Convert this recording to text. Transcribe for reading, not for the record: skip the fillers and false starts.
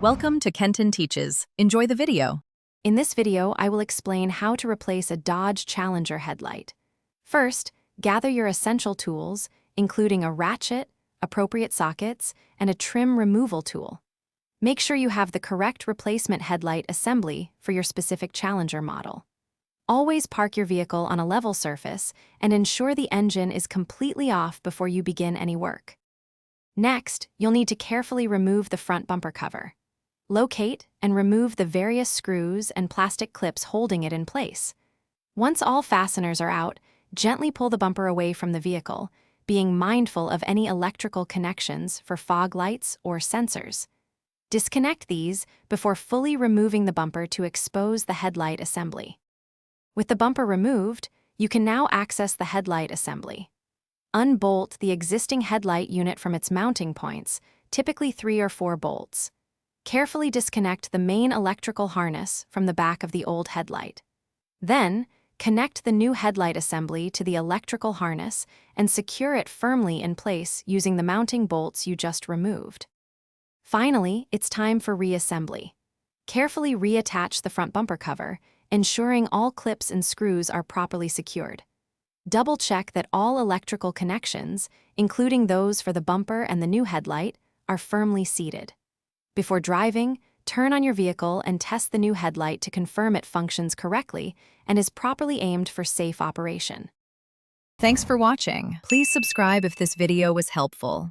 Welcome to Kenton Teaches. Enjoy the video. In this video, I will explain how to replace a Dodge Challenger headlight. First, gather your essential tools, including a ratchet, appropriate sockets, and a trim removal tool. Make sure you have the correct replacement headlight assembly for your specific Challenger model. Always park your vehicle on a level surface and ensure the engine is completely off before you begin any work. Next, you'll need to carefully remove the front bumper cover. Locate and remove the various screws and plastic clips holding it in place. Once all fasteners are out, gently pull the bumper away from the vehicle, being mindful of any electrical connections for fog lights or sensors. Disconnect these before fully removing the bumper to expose the headlight assembly. With the bumper removed, you can now access the headlight assembly. Unbolt the existing headlight unit from its mounting points, typically 3 or 4 bolts. Carefully disconnect the main electrical harness from the back of the old headlight. Then, connect the new headlight assembly to the electrical harness and secure it firmly in place using the mounting bolts you just removed. Finally, it's time for reassembly. Carefully reattach the front bumper cover, ensuring all clips and screws are properly secured. Double-check that all electrical connections, including those for the bumper and the new headlight, are firmly seated. Before driving, turn on your vehicle and test the new headlight to confirm it functions correctly and is properly aimed for safe operation. Thanks for watching. Please subscribe if this video was helpful.